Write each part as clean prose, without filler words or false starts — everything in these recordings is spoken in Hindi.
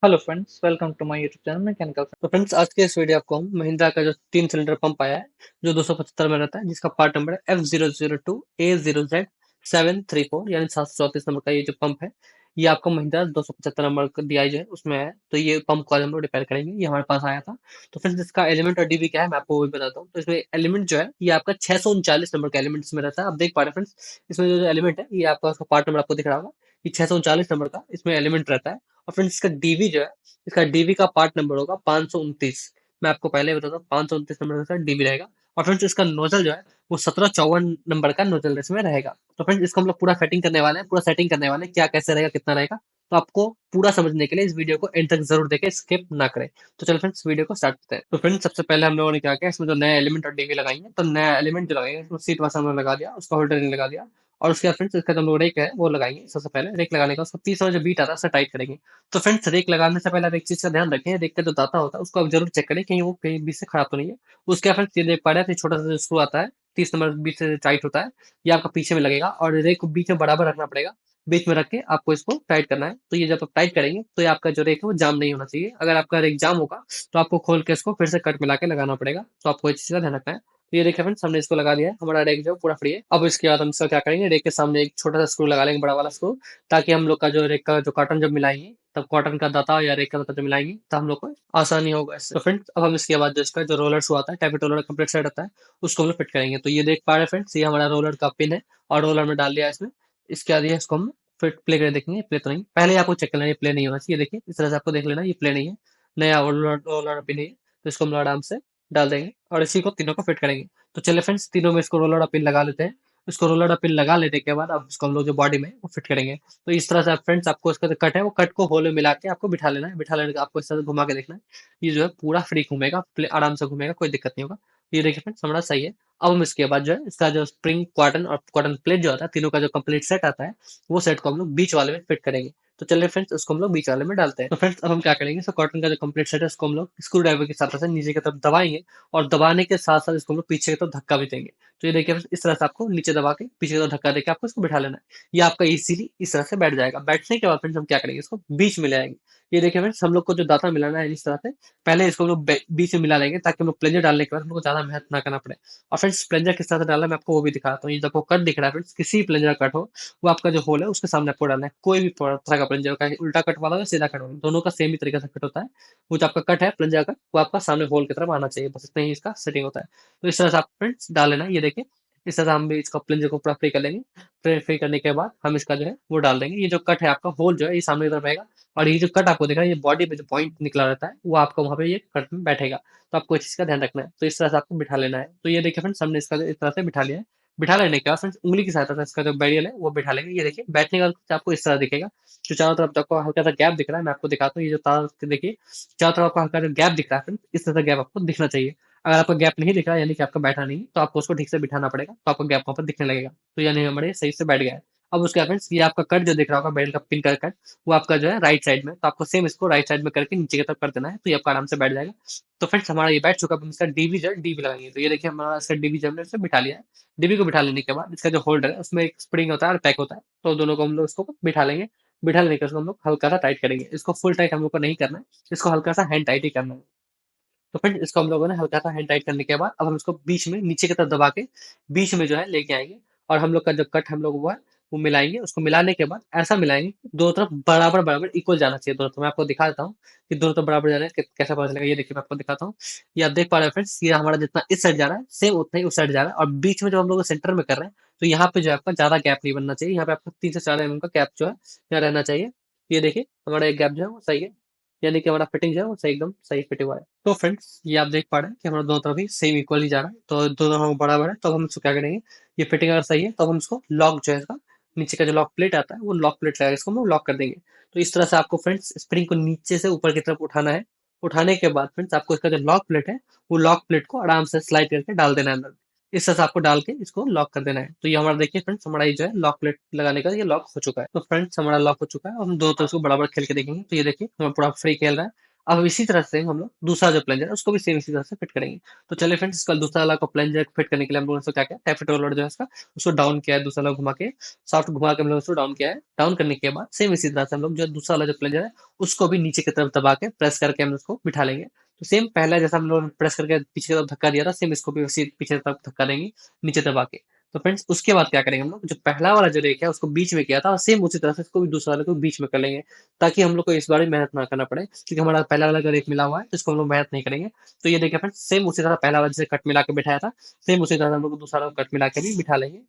Hello friends, welcome to my YouTube channel mechanical. तो फ्रेंड्स, आज के इस वीडियो आपको हम महिंद्रा का जो 3 सिलेंडर पंप आया है, जो 275 में रहता है, जिसका पार्ट नंबर है F002A0Z734, यानी 734 नंबर का ये जो पंप है, ये आपको महिंद्रा 275 नंबर का DI जो है उसमें है। तो ये पंप को आज हम लोग रिपेयर करेंगे, ये हमारे पास आया था। तो फ्रेंड्स, इसका एलिमेंट और डीबी क्या है मैं आपको वो भी बताता हूँ। तो इसमें एलिमेंट जो है ये आपका 639 नंबर का एलिमेंट इसमें रहता है। आप देख पा रहे हैं फ्रेंड्स, इसमें जो एलिमेंट है ये आपका उसका पार्ट नंबर आपको दिख रहा होगा। ये 639 नंबर का इसमें एलिमेंट रहता है। और फ्रेंड्स, इसका डीवी जो है, इसका डीबी का पार्ट नंबर होगा 529। मैं आपको पहले ही बताता हूँ, 529 नंबर का डीबी रहेगा। और फ्रेंड्स, इसका नोजल जो है वो 1754 नंबर का नोजल इसमें रहेगा। तो फ्रेंड्स, इसको हम लोग पूरा सेटिंग करने वाले हैं, पूरा सेटिंग करने वाले हैं, क्या कैसे रहेगा, कितना रहेगा। तो आपको पूरा समझने के लिए इस वीडियो को एंड तक जरूर देखें, स्किप ना करें। तो चलो फ्रेंड्स, वीडियो को स्टार्ट करते हैं। तो फ्रेंड्स, सबसे पहले हम लोगों ने क्या किया, इसमें जो नया एलिमेंट और डीबी लगाएंगे, तो नया एलिमेंट जो लगाएंगे उसको सीट वासा हमने लगा दिया, उसका होल्डर लगा दिया। और उसके बाद फ्रेंड्स, इसका जो रेक है वो लगाएंगे। सबसे पहले रेक लगाने का उसका पीस और जो बीट आता है उसे टाइट करेंगे। तो फ्रेंड्स, रेक लगाने से पहले आप एक चीज का ध्यान रखें, रेक का जो दाता होता है उसको आप जरूर चेक करें कहीं वो कहीं बीच से खराब तो नहीं है। उसके बाद फ्रेंड्स, ये देख पा रहे हैं कि छोटा सा जो स्क्रू आता है 30 नंबर बीच से टाइट होता है, ये आपका पीछे में लगेगा और रेक को बीच में बराबर रखना पड़ेगा। बीच में रख के आपको इसको टाइट करना है। तो ये जब आप टाइट करेंगे तो ये आपका जो रेक है वो जाम नहीं होना चाहिए। अगर आपका रेक जाम होगा तो आपको खोल के इसको फिर से कट मिला के लगाना पड़ेगा। तो आपको इस चीज का ध्यान रखना है। तो ये देखिए फ्रेंड्स, हमने इसको लगा दिया है, हमारा रेक जो है पूरा फ्री है। अब इसके बाद हम इसका क्या करेंगे, रेक के सामने एक छोटा सा स्क्रू लगा लेंगे, बड़ा वाला स्क्रू, ताकि हम लोग का जो रेक का जो कॉटन जब मिलाएंगे, तब कॉटन का दाता या रेक का दाता जब मिलाएंगे तो हम लोग को आसानी होगा इससे। तो फ्रेंड्स, अब हम इसके बाद जो इसका जो रोलर शू आता है, टैपेट रोलर कंप्लीट सेट आता है, उसको हम लोग फिट करेंगे। तो ये देख पा रहे हैं फ्रेंड्स, ये हमारा रोलर का पिन है और रोलर में डाल दिया है इसमें। इसके बाद ये इसको हम फिट प्ले करके देखेंगे, प्ले तो नहीं, पहले ही आपको चेक करना है, ये प्ले नहीं होना चाहिए। देखिए इस तरह से आपको देख लेना, ये प्ले नहीं है, नया रोलर रोलर पिन है। तो इसको हम लोग आराम से डाल देंगे और इसी को तीनों को फिट करेंगे। तो चलिए फ्रेंड्स, तीनों में इसको रोलर पिन लगा लेते हैं। इसको रोलर पिन लगा लेने के बाद अब इसको हम लोग जो बॉडी में वो फिट करेंगे। तो इस तरह से आप फ्रेंड्स, आपको इसका जो कट है वो कट को होल में मिला के आपको बिठा लेना है। बिठा लेने का आपको इस तरह से घुमा के देखना है, ये जो है पूरा फ्री घूमेगा, आराम से घूमेगा, कोई दिक्कत नहीं होगा। ये देखिए फ्रेंड्स, हमारा सही है। अब हम इसके बाद जो है इसका जो स्प्रिंग कॉटन और कॉटन प्लेट जो आता है, तीनों का जो कंप्लीट सेट आता है, वो सेट को हम लोग बीच वाले में फिट करेंगे। तो चलिए फ्रेंड्स, उसको हम लोग बीच वाले में डालते हैं। तो फ्रेंड्स, अब हम क्या करेंगे, सो कॉटन का जो कंप्लीट सेट है उसको हम लोग स्क्रू ड्राइवर के साथ से नीचे की तरफ दबाएंगे और दबाने के साथ साथ इसको हम लोग पीछे की तरफ धक्का भी देंगे। तो ये देखिए इस तरह से आपको नीचे दबा के पीछे की तरफ धक्का देके आपको इसको बिठा लेना है। ये आपका इजीली इस तरह से बैठ जाएगा। बैठने के बाद फ्रेंड्स, हम क्या करेंगे, इसको बीच में ले आएंगे। ये देखिए फ्रेंड्स, हम लोग को जो दाता मिलाना है इस तरह से, पहले इसको हम लोग बीच में मिला लेंगे, ताकि हम लोग प्लेंजर डालने के बाद हम लोग को ज्यादा मेहनत ना करना पड़े। और फ्रेंड्स, प्लेंजर किस तरह से डालना है मैं आपको वो भी दिखाता हूँ। ये जो आपको कट दिख रहा है फ्रेंड्स, किसी प्लेंजर का कट हो, वो आपका जो होल है उसके सामने आपको डालना है। कोई भी तरह का प्लेंजर का, उल्टा कट वाला या सीधा कट वाला, दोनों का सेम ही तरीके से कट होता है। वो जो आपका कट है प्लेंजर का, वो आपका सामने होल की तरफ आना चाहिए, बस इतना ही इसका सेटिंग होता है। तो इस तरह से आप फ्रेंड्स डाल लेना। ये देखिए इस तरह से हम भी इसका प्लेंजर को पूरा फ्री कर लेंगे। फ्री करने के बाद हम इसका जो है वो डाल देंगे। ये जो कट है आपका होल जो है ये सामने की तरफ रहेगा। और ये जो कट आपको दिख रहा है, ये बॉडी पे जो पॉइंट निकला रहता है वो आपका वहां पे ये कट में बैठेगा। तो आपको इस चीज का ध्यान रखना है। तो इस तरह से आपको बिठा लेना है। तो ये देखिए फ्रेंड्स, हमने इसका इस तरह से बिठा लिया है। बिठा लेने के बाद फ्रेंड्स, उंगली की सहायता से इसका जो बैरियल है वो बिठा लेंगे। ये देखिए बैठने का कुछ आपको इस तरह दिखेगा। जो चारों तरफ जो आपको हल्का सा गैप दिख रहा है, मैं आपको दिखाता हूँ। ये जो तार देखिए, चारों तरफ आपको हल्का जो गैप दिख रहा है फ्रेंड्स, इस तरह का गैप आपको दिखना चाहिए। अगर आपका गैप नहीं दिख रहा है, यानी कि आपका बैठा नहीं है, तो आपको उसको ठीक से बिठाना पड़ेगा, तो आपका गैप वहां पर दिखने लगेगा। तो यानी हमारे सही से बैठ गया है। अब उसके बाद फ्रेंड्स, ये आपका कट जो दिख रहा होगा बैरियल का पिन का कट, वो आपका जो है राइट साइड में, तो आपको सेम इसको राइट साइड में करके नीचे की तरफ कर देना है। तो ये आपका आराम से बैठ जाएगा। तो फ्रेंड्स, हमारा ये बैठ चुका है। अब हम इसका डीबी जो है डीबी लगाएंगे। तो ये देखिए हमारा इसका डीबी जो हमने इससे बिठा लिया है। डीबी को बिठा लेने के बाद इसका जो होल्डर है उसमें एक स्प्रिंग होता है और पैक होता है, तो दोनों को हम लोग इसको बिठा लेंगे। बिठा लेने के उसको हम लोग हल्का सा टाइट करेंगे। इसको फुल टाइट हम लोग को नहीं करना है, इसको हल्का सा हैंड टाइट ही करना है। तो फ्रेंड, इसको हम लोगों ने हल्का सा हैंड टाइट करने के बाद अब हम इसको बीच में नीचे की तरफ दबा के बीच में जो है लेके आएंगे। और हम लोग का जो कट हम लोग वो है वो मिलाएंगे। उसको मिलाने के बाद ऐसा मिलाएंगे कि दोनों तरफ बराबर बराबर इक्वल जाना चाहिए। दोनों तरफ मैं आपको दिखा देता हूँ कि दोनों तरफ बराबर जाना है, कैसा पता चलेगा। ये देखिए मैं आपको दिखाता हूँ। ये आप देख पा रहे हैं फ्रेंड्स, ये हमारा जितना इस साइड जा रहा है सेम उतना ही उस साइड जा रहा है। और बीच में जो हम लोग सेंटर में कर रहे हैं, तो यहाँ पे जो है आपका ज्यादा गैप नहीं बनना चाहिए। यहाँ पे आपको 3 से 4 mm का गैप जो है यहाँ रहना चाहिए। ये देखिए हमारा एक गैप जो है वो सही है, यानी कि हमारा फिटिंग जो है वो सही एकदम सही फिट हुआ है। तो फ्रेंड्स, ये आप देख पा रहे हैं कि हमारा दोनों तरफ ही सेम इक्वल ही जा रहा है, तो दोनों हम बराबर है। तो हम इसको क्या करेंगे, ये फिटिंग अगर सही है तो हम इसको लॉक जो है इसका नीचे का जो लॉक प्लेट आता है वो लॉक प्लेट लगा इसको हम लॉक कर देंगे। तो इस तरह से आपको फ्रेंड्स स्प्रिंग को नीचे से ऊपर की तरफ उठाना है। उठाने के बाद फ्रेंड्स, आपको इसका जो लॉक प्लेट है वो लॉक प्लेट को आराम से स्लाइड करके डाल देना है अंदर। इस तरह से आपको डाल के इसको लॉक कर देना है। तो ये हमारा देखिए फ्रेंड्स, हमारा ये जो है लॉक प्लेट लगाने का ये लॉक हो चुका है। तो फ्रेंड्स, हमारा लॉक हो चुका है और हम दोनों तरफ इसको बराबर खेल के देखेंगे। तो ये देखिए हमारा पूरा फ्री खेल रहा है। अब इसी तरह से हम लोग दूसरा जो प्लंजर है उसको भी सेम इसी तरह से फिट करेंगे। तो चलिए फ्रेंड्स, इसका दूसरा वाला को प्लंजर फिट करने के लिए हम लोगों ने क्या किया, टैफेट रोलर जो है इसका उसको डाउन किया है, दूसरा वाला घुमा के सॉफ्ट घुमा के हम लोग उसको डाउन किया है। डाउन करने के बाद सेम इसी तरह से हम लोग जो दूसरा वाला जो प्लंजर है उसको भी नीचे की तरफ दबा के प्रेस करके हम उसको बिठा लेंगे। तो सेम पहला जैसा हम लोगों ने प्रेस करके पीछे की तरफ धक्का दिया था, सेम इसको भी उसी पीछे की तरफ धक्का देंगे नीचे दबा के। तो फ्रेंड्स उसके बाद क्या करेंगे हम लोग, जो पहला वाला जो रेक है उसको बीच में किया था, और सेम उसी तरह से इसको भी दूसरा वाले को बीच में कर लेंगे, ताकि हम लोग को इस बार मेहनत ना करना पड़े, क्योंकि हमारा पहला वाला जो रेक मिला हुआ है तो इसको हम लोग मेहनत नहीं करेंगे। तो ये देखिए फ्रेंड्स, सेम उसी तरह पहला वाला जैसे कट मिला के बिठाया था, सेम उसी तरह हम लोग दूसरा वाला कट मिला के भी बिठा लेंगे।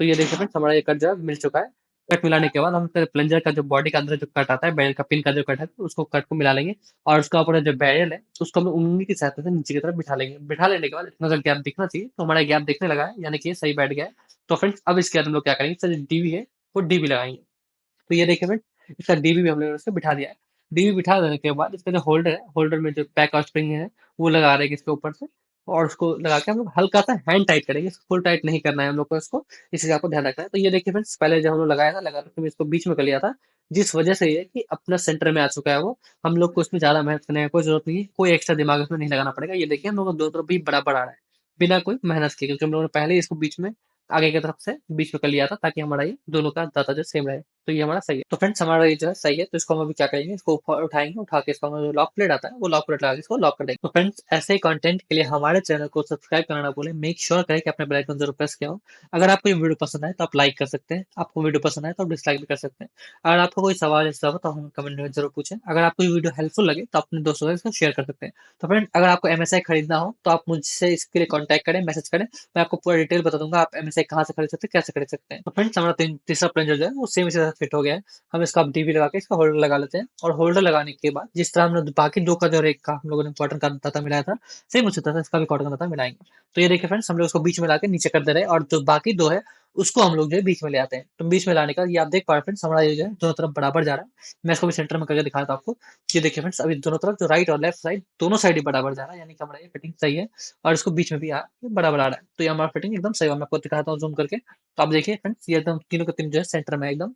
तो ये देखिए फ्रेंड्स, हमारा ये कट जो है मिल चुका है। कट मिलाने के बाद हम फिर प्लंजर का जो बॉडी का अंदर जो कट आता है, बैरल का पिन का जो कट है, तो उसको कट को मिला लेंगे, और उसका ऊपर जो बैरल है उसको हम उंगली की सहायता से नीचे की तरफ बिठा लेंगे। बिठा लेने के बाद इतना सा गैप दिखना चाहिए, तो हमारा गैप दिखने लगा है, यानी कि ये सही बैठ गया है। तो फ्रेंड्स अब इसके बाद हम लोग क्या करेंगे, सर डीवी है वो डीवी लगाएंगे। तो ये देखिए फ्रेंड, इसका डीबी भी हम लोगों ने उसको बिठा दिया है। डीबी बिठा देने के बाद इसका जो होल्डर है, होल्डर में जो पैक और स्प्रिंग है वो लगा देंगे इसके ऊपर से, और उसको लगा के हम लोग हल्का सा हैंड टाइट करेंगे, फुल टाइट नहीं करना है हम लोग को इसको, इस चीज का आपको ध्यान रखना है। तो ये देखिए फ्रेंड्स, पहले जब हम लोग लगाया था, लगा के इसको बीच में कर लिया था, जिस वजह से ये कि अपना सेंटर में आ चुका है वो, हम लोग को इसमें ज्यादा मेहनत करने की कोई जरूरत नहीं है, कोई एक्स्ट्रा दिमाग इसमें नहीं लगाना पड़ेगा। ये देखिए हम लोग को दोनों तरफ भी बराबर आ रहा है, बिना कोई मेहनत के, क्योंकि हम लोगों ने पहले ही इसको बीच में आगे की तरफ से बीच में कर लिया था, ताकि हमारा ये दोनों का दाता जो सेम रहे। तो ये हमारा सही है। तो फ्रेंड्स हमारा ये जो है सही है, तो इसको हम अभी क्या करेंगे, इसको ऊपर उठाएंगे, उठा के इसको हमारा जो लॉक प्लेट आता है वो लॉक प्लेट लगा के इसको लॉक कर देंगे। तो फ्रेंड्स ऐसे ही कंटेंट के लिए हमारे चैनल को सब्सक्राइब करना ना भूलें, मेक श्योर करें कि अपने बेल आइकन जरूर प्रेस किया हो। अगर आपको ये वीडियो पसंद आए तो आप लाइक कर सकते हैं, आपको वीडियो पसंद आए तो आप डिसलाइक भी कर सकते हैं। अगर आपको कोई सवाल ऐसा हो तो हम कमेंट में जरूर पूछें। अगर आपको ये वीडियो हेल्पफुल लगे तो अपने दोस्तों के साथ इसको शेयर कर सकते हैं। तो फ्रेंड, अगर आपको एमएसआई खरीदना हो तो आप मुझसे इसके लिए कॉन्टैक्ट करें, मैसेज करें, मैं आपको पूरा डिटेल बता दूंगा, आप एमएसआई कहाँ से खरीद सकते हैं, कैसे खरीद सकते हैं। तो फ्रेंड्स हमारा तीसरा प्लंजर जो है वो सेम इसी तरह फिट हो गया है। हम इसका अब डीबी लगा के इसका होल्डर लगा लेते हैं, और होल्डर लगाने के बाद जिस तरह हमने बाकी दो का जो रेक का हम लोगों ने कॉटन का दाता मिलाया था, सेम उसी तरह से इसका भी कॉटन का दाता मिलाएंगे। तो ये देखिए फ्रेंड्स, हम लोग उसको बीच में लाके नीचे कर दे रहे हैं, और जो बाकी दो है उसको हम लोग जो है बीच में ले आते हैं। तो बीच में लाने का ये आप देख पा रहे हैं फ्रेंड्स, हमारा ये जो है दोनों तरफ बराबर जा रहा है। मैं इसको भी सेंटर में करके दिखाया था आपको। ये देखिए फ्रेंड्स, अभी दोनों तरफ जो राइट और लेफ्ट साइड दोनों साइड ही बराबर जा रहा है, यानी कि हमारा ये फिटिंग सही है, और इसको बीच में भी बराबर आ रहा है। तो ये हमारा फिटिंग एकदम सही है। मैं आपको दिखाता हूँ जूम करके, तो आप देखिए फ्रेंड्स, ये एकदम तीनों के तीन जो है सेंटर में है एकदम।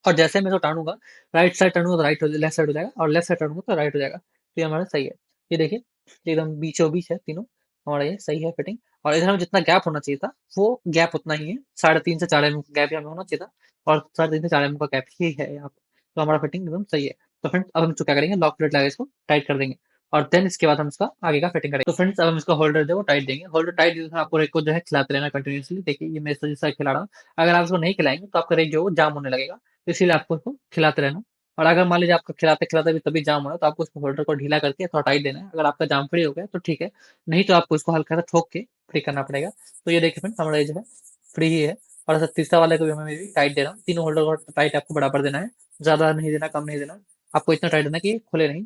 और जैसे मैं इसको टानूंगा, राइट साइड टानूंगा तो राइट हो लेफ्ट साइड हो जाएगा, और लेफ्ट साइड टानूंगा तो राइट हो जाएगा। तो ये हमारा सही है। ये देखिए, ये एकदम बीचों बीच है तीनों, हमारा ये सही है फिटिंग। और इधर में जितना गैप होना चाहिए था वो गैप उतना ही है, 3.5 से 4 mm का गैप यहाँ में होना चाहिए था, और 3.5 से 4 mm का गैप ही है यहाँ पे। तो हमारा फिटिंग एकदम सही है। तो फ्रेंड्स अब हम इसको क्या करेंगे, लॉक प्लेट लगा के इसको टाइट कर देंगे, और देन इसके बाद हम इसका आगे का फिटिंग करेंगे। तो फ्रेंड्स अब हम इसका होल्डर जो है वो टाइट देंगे। होल्डर टाइट देने से आपको रेक को जो है खिलाते रहना कंटिन्यूसली। देखिए ये मैं इस तरह से खिला रहा हूँ, अगर आप इसको नहीं खिलाएंगे तो आपका रेक जो है वो जाम होने लगेगा। तो इसीलिए आपको इसको खिलाते रहना। और अगर मान लीजिए आपका खिलाते खिलाते भी तभी जाम हो रहा है, तो आपको उसको होल्डर को ढीला करके थोड़ा टाइट देना है। अगर आपका जाम फ्री हो गया तो ठीक है, नहीं तो आपको इसको हल्का सा ठोक के फ्री करना पड़ेगा। तो ये देखिए फ्रेंड्स, हमारा ये जो है फ्री ही है। और ऐसा तीसरा वाले को भी मैं भी टाइट दे रहा हूँ। तीनों होल्डर को टाइट आपको बराबर देना है, ज्यादा नहीं देना, कम नहीं देना। आपको इतना टाइट देना कि ये खुले नहीं।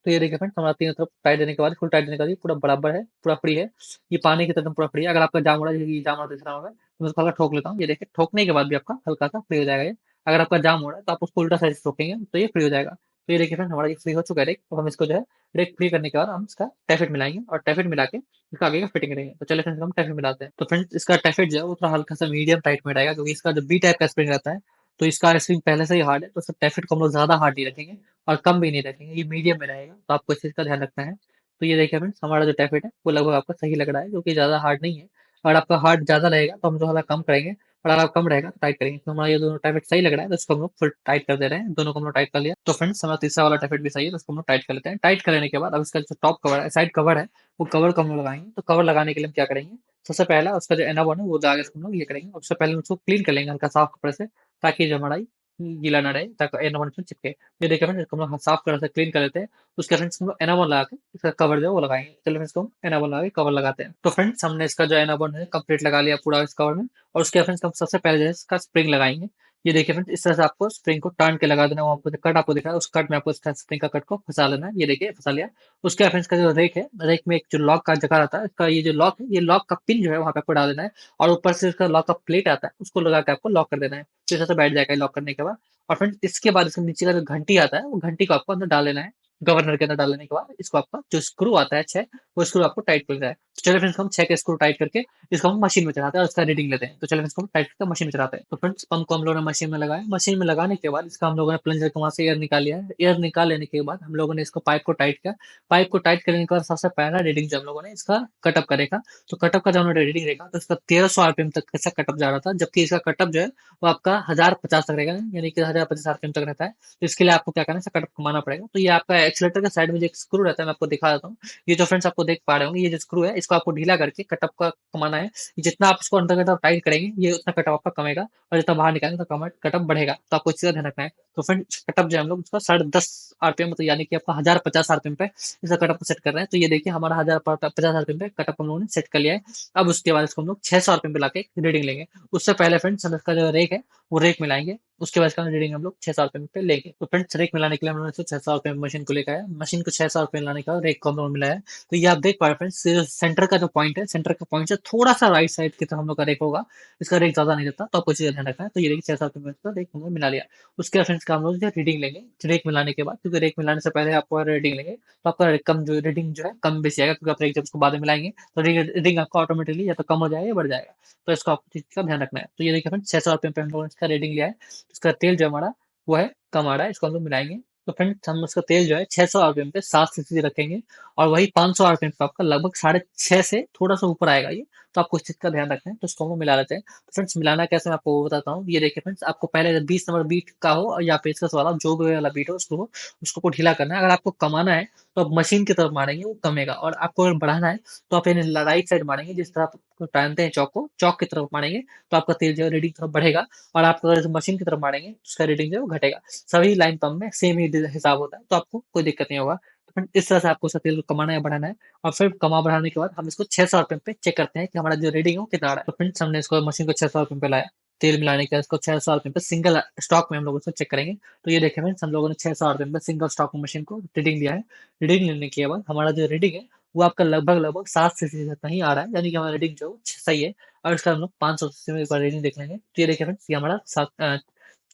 तो ये देखिए फ्रेंड्स, हमारा तीनों तरफ टाइट देने के बाद, फुल टाइट देने के बाद ये पूरा बराबर है, पूरा फ्री है। ये पानी की तरह पूरा फ्री है। अगर आपका जाम हो रहा है, जैसे कि जाम हो रहा है तीसरा होगा, तो मैं उसको हल्का ठोक लेता हूँ। ये देखिए, ठोकने के बाद भी आपका हल्का सा फ्री हो जाएगा ये। अगर आपका जाम हो रहा है तो आप उसको उल्टा साइड से ठोकेंगे तो ये फ्री हो जाएगा। तो ये देखिए फ्रेंड्स, हमारा ये फ्री हो चुका है रेक। तो हम इसको जो है रेक फ्री करने के बाद हम इसका टैफेट मिलाएंगे, और टैफेट मिला के इसका आगे का फिटिंग करेंगे। तो चलिए फ्रेंड्स, हम टैफेट मिलाते हैं। तो फ्रेंड्स इसका टैफेट जो है वो थोड़ा हल्का सा मीडियम टाइट में रहेगा, क्योंकि इसका जो बी टाइप का स्प्रिंग रहता है, तो इसका स्प्रिंग पहले से ही हार्ड है, तो इसका टैफेट को हम लोग ज्यादा हार्ड नहीं रखेंगे और कम भी नहीं रखेंगे, ये मीडियम में रहेगा। तो आपको इस चीज़ का ध्यान रखना है। तो ये देखिए फ्रेंड्स, हमारा जो टैफेट है वो लगभग आपका सही लग रहा है, क्योंकि ज़्यादा हार्ड नहीं है। अगर आपका हार्ड ज़्यादा रहेगा तो हम जो थोड़ा कम करेंगे, और अगर आप कम रहेगा तो टाइट करेंगे। तो हमारा ये दोनों टैफेट सही लग रहा है, तो इसको हम लोग फुल टाइट कर दे रहे हैं। दोनों को हम लोग टाइट कर लिया। तो फ्रेंड्स हमारा तीसरा वाला टैफेट भी सही है, तो इसको हम लोग टाइट कर लेते हैं। टाइट करने के बाद अब इसका जो टॉप कवर है, साइड कवर है, वो कवर को हम लोग लगाएंगे। तो कवर लगाने के लिए हम क्या करेंगे, सबसे पहला उसका जो एना है वो आगे इसको हम लोग ये करेंगे। उससे पहले उसको क्लीन कर लेंगे हल्का साफ कपड़े से, ताकि जो हमारा गीला ना रहे, ताकि एना इसमें चिपके। ये देखिए फ्रेंड्स, इसको हम लोग साफ तरह से क्लीन कर लेते हैं। उसके फ्रेंड्स हम लोग एनाबॉन लगा के इसका कवर जो है वो लगाएंगे। चलिए फ्रेंड्स, इसको हम एनाबॉन लगा के कवर लगाते हैं। तो फ्रेंड्स हमने इसका जो एनाबॉन है कंप्लीट लगा लिया पूरा इस कवर में। और उसके फ्रेंड्स हम सबसे पहले जो है इसका स्प्रिंग लगाएंगे। ये देखिए फ्रेंड्स, इस तरह से आपको स्प्रिंग को टान के लगा देना है। वो आपको जो कट आपको दिख रहा है, उस कट में आपको इसका स्प्रिंग का कट को फंसा लेना है। ये देखिए फंसा लिया। उसके फ्रेंड्स का जो रेक है, रेक में एक जो लॉक का जगह रहता है, इसका ये जो लॉक है, ये लॉक का पिन जो है वहां पे आपको डाल देना है। और ऊपर से इसका लॉक का प्लेट आता है, उसको लगा के आपको लॉक कर देना है। तो इस तरह से बैठ जाएगा लॉक करने के बाद। और फ्रेंड्स इसके बाद इसके नीचे का जो घंटी आता है, वो घंटी को आपको अंदर डाल देना है। गवर्नर के अंदर डालने के बाद इसको आपका जो स्क्रू आता है 6, वो स्क्रू आपको टाइट मिल जाए। तो चलिए फ्रेंड्स हम 6 के स्क्रू टाइट करके इसको हम मशीन में चलाते हैं और उसका रीडिंग लेते हैं। तो चलिए इसको हम टाइट करके मशीन में चलाते हैं। तो फ्रेंड्स पंप को हम लोगों ने मशीन में लगाया। मशीन में लगाने के बाद इसका हम लोगों ने प्लंजर को वहाँ से एयर निकाल लिया है। एयर निकाल लेने के बाद हम लोगों ने इसको पाइप को टाइट किया। पाइप को टाइट करने के बाद सबसे पहला रीडिंग जो हम लोगों ने इसका कटअप करेगा। तो कटअप का जब हमने रीडिंग देखा तो इसका 1300 आरपीएम तक ऐसा कटअप जा रहा था, जबकि इसका कटअप जो है वो आपका 1050 तक रहेगा, यानी कि 1050 आरपीएम तक रहता है। तो इसके लिए आपको क्या करना है, इसका कटअप कमाना पड़ेगा। तो ये आपका एक्सीलेटर के साइड में जो एक स्क्रू रहता है, मैं आपको दिखा देता हूँ। ये जो फ्रेंड्स आपको देख पा रहे होंगे, ये जो स्क्रू है इसको आपको ढीला करके कटअप का कमाना है। जितना आप इसको अंदर की तरफ टाइट करेंगे ये उतना कटअप आपका कमेगा, और जितना बाहर निकालेंगे तो कटअप बढ़ेगा। तो आपको इस चीज़ का ध्यान रखना है। तो फ्रेंड्स कटअप जो है हम लोग उसका 10.5 आरपीएम, मतलब यानी कि आपका 1050 आरपीएम पे इसका कटअप को सेट कर रहे हैं। तो ये देखिए हमारा 1050 आरपीएम पे कटअप हम लोगों ने सेट कर लिया है। अब उसके बाद इसको हम लोग 600 आरपीएम पे लाके रीडिंग लेंगे। उससे पहले फ्रेंड्स हम इसका जो रेक है वो रेक मिलाएंगे। उसके बाद इसका रीडिंग हम लोग 600 आरपीएम पे लेंगे। तो फ्रेंड्स रेक मिलाने के लिए हम लोगों ने 600 आरपीएम मशीन को लेकर आया। मशीन को 600 आरपीएम लाने का रेक को हम लोगों ने मिलाया। तो ये आप देख पा रहे हैं फ्रेंड्स, सेंटर का जो पॉइंट है, सेंटर का पॉइंट से थोड़ा सा राइट साइड की तरफ हम लोग का रेक होगा। इसका रेक ज्यादा नहीं रहता, तो आपको चीज़ ध्यान रखना है। तो ये देखिए 600 आरपीएम का रेक हमने मिला लिया। उसके बाद फ्रेंड्स का हम लोग रीडिंग लेंगे। रेक मिलाने के बाद, क्योंकि रेक मिलाने से पहले आपको रीडिंग लेंगे तो आपका कम जो रीडिंग जो है कम बेसी आएगा, क्योंकि आप रेक जब उसको बाद में मिलाएंगे तो रीडिंग आपका ऑटोमेटिकली या तो कम हो जाएगा या बढ़ जाएगा। तो इसको आपको चीज का ध्यान रखना है। तो ये देखिए फ्रेंड्स 600 आरपीएम पे हम लोगों ने इसका रीडिंग लिया है। इसका तेल जो हमारा वो है कम आ रहा है, इसको हम लोग मिलाएंगे। तो फ्रेंड्स हम उसका तेल जो है 600 आरपीएम पे 7 रखेंगे, और वही 500 आरपीएम पे आपका लगभग 6.5 से थोड़ा सा ऊपर आएगा ये। तो आपको इस चीज का ध्यान रखना है। तो इसको हम मिला लेते हैं। तो फ्रेंड्स मिलाना कैसे मैं आपको बताता हूँ। ये देखिए फ्रेंड्स, आपको पहले 20 नंबर बीट का हो या पेचकस वाला जो भी वाला बीट हो उसको को ढीला करना है। अगर आपको कमाना है तो आप मशीन की तरफ मारेंगे, वो कमेगा। और आपको अगर बढ़ाना है तो आप यानी राइट साइड मारेंगे, जिस तरह आप टानते हैं चौक को, चौक की तरफ मारेंगे तो आपका तेल जो है रीडिंग थोड़ा बढ़ेगा। और आप अगर मशीन की तरफ मारेंगे तो उसका रीडिंग जो है वो घटेगा। सभी लाइन पंप में सेम ही हिसाब होता है, तो आपको कोई दिक्कत नहीं होगा। तो फ्रेंड इस तरह से आपको उसका तेल को कमाना है बढ़ाना है। और फिर कमा बढ़ाने के बाद हम इसको 600 आरपीएम पे चेक करते हैं कि हमारा जो रीडिंग है वो कितना आ रहा है। तो फ्रेंड्स हमने इसको मशीन को 600 आरपीएम पे लाया। तेल मिलाने के बाद इसको 600 आरपीएम पे सिंगल स्टॉक में हम लोग उसको चेक करेंगे। तो ये देखें फ्रेंड्स, हम लोगों ने 600 आरपीएम पे सिंगल स्टॉक में मशीन को रीडिंग लिया है। रीडिंग लेने के बाद हमारा जो रीडिंग है वो आपका लगभग लगभग 7 से जितना ही आ रहा है, यानी कि हमारा रीडिंग जो है वो सही है। और इसका हम लोग 500 में एक बार रीडिंग देख लेंगे। तो ये देखिए फ्रेंड्स, ये हमारा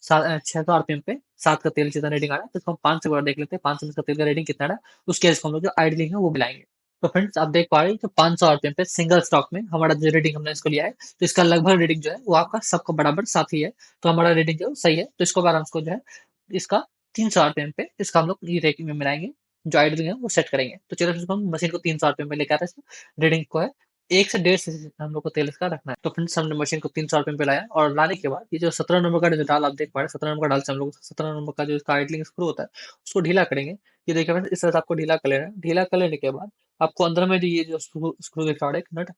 600 आरपीएम पे 7 का तेल जितना रेटिंग आ रहा है। तो इसको हम 5 से बार देख लेते हैं 500 में इसका तेल का रेटिंग कितना आ रहा है। उसके इसको हम लोग जो आइडलिंग है वो मिलाएंगे। तो फ्रेंड्स आप देख पा रहे हैं कि 500 आरपीएम पे सिंगल स्टॉक में हमारा जो रेटिंग हमने इसको लिया है, तो इसका लगभग रेटिंग जो है वो आपका सबका बराबर साथ ही है। तो हमारा रेटिंग जो है सही है। तो इसको अगर हम इसको जो है इसका 300 आरपीएम पे इसका हम लोग ये रेटिंग में मिलाएंगे, जो आइडलिंग है वो सेट करेंगे। तो चलो इसको हम मशीन को 300 आरपीएम पे लेकर आते हैं। रेटिंग को है 1 से 1.5 जितना हम लोग को तेल इसका रखना है। तो फ्रेंड्स हमने मशीन को 300 आरपीएम पे लाया, और लाने के बाद ये जो 17 नंबर का जो डाल आप देख पा रहे हैं, 17 नंबर का डाल से हम लोग 17 नंबर का जो इसका आइडलिंग स्क्रू होता है उसको ढीला करेंगे। ये देखिए फ्रेंड्स, इस तरह से आपको ढीला कर लेना है। ढीला कर लेने के बाद आपको अंदर में जो ये जो स्क्रू स्क्रू दिख रहा है एक नट,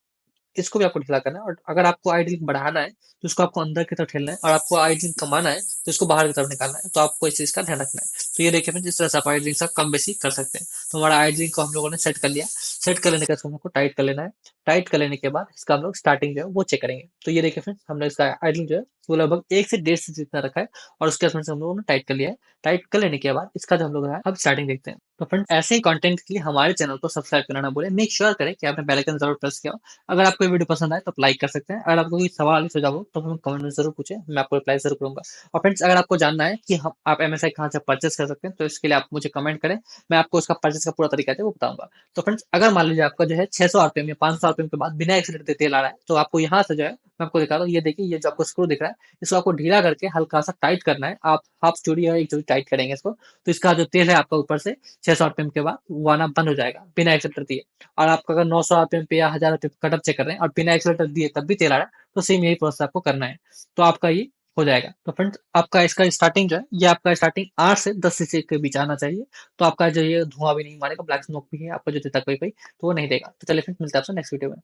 इसको भी आपको ढीला करना है। और अगर आपको आइडलिंग बढ़ाना है तो इसको आपको अंदर की तरफ ठेलना है, और आपको आइडलिंग कमाना है तो इसको बाहर की तरफ निकालना है। तो आपको इस चीज का ध्यान रखना है। तो ये देखिए फ्रेंड्स, जिस तरह से आप आइडलिंग सब कम बेसी कर सकते हैं। तो हमारा आइडलिंग को हम लोगों ने सेट कर लिया। सेट कर लेने के बाद हमको टाइट कर लेना है। टाइट कर लेने के बाद इसका हम लोग स्टार्टिंग जो है वो चेक करेंगे। तो ये देखिए फ्रेंड्स, हमने इसका आइडलिंग जो है वो लगभग 1 से 1.5 जितना रखा है, और उसके बाद से हम लोगों ने टाइट कर लिया है। टाइट कर लेने के बाद इसका जो हम लोग है अब स्टार्टिंग देखते हैं। तो फ्रेंड्स ऐसे ही कंटेंट के लिए हमारे चैनल को सब्सक्राइब करना ना भूलें। मेक श्योर करें कि आपने बेल आइकन जरूर प्रेस किया हो। अगर आपको ये वीडियो पसंद आए तो आप लाइक कर सकते हैं। अगर आपको कोई सवाल सुझाव हो तो हमें कमेंट में जरूर पूछें, मैं आपको रिप्लाई जरूर करूंगा। और फ्रेंड्स अगर आपको जानना है कि हम आप एमएसआई कहाँ से परचेस कर सकते हैं तो इसके लिए आप मुझे कमेंट करें, मैं आपको उसका परचेस का पूरा तरीका है वो बताऊंगा। तो फ्रेंड्स अगर मान लीजिए आपका जो है 600 आरपीएम या 500 आरपीएम के बाद बिना एक्सीलेटर तेल आ रहा है, तो आपको यहाँ से जो है मैं आपको दिखा रहा हूँ। ये देखिए, ये जो आपको स्क्रू दिख रहा है इसको आपको ढीला करके हल्का सा टाइट करना है। आप हाफ चूड़ी या एक चूड़ी टाइट करेंगे इसको, तो इसका जो तेल है आपका ऊपर से 600 आरपीएम के बाद वो आना बंद हो जाएगा बिना एक्सीलेटर दिए। और आप अगर 900 आरपीएम पे या 1000 आरपीएम पे कटअप चेक कर रहे हैं और बिना एक्सीलेटर दिए तब भी तेल आ रहा है, तो सेम यही प्रोसेस आपको करना है। तो आपका ये हो जाएगा। तो फ्रेंड्स आपका इसका स्टार्टिंग जो है ये आपका स्टार्टिंग 8 से 10 सीसी के बीच आना चाहिए। तो आपका जो ये धुआं भी नहीं मारेगा, ब्लैक स्मोक भी है आपका जो देता कोई कोई तो वो नहीं देगा। तो चलिए फ्रेंड्स मिलते हैं आपसे नेक्स्ट वीडियो में।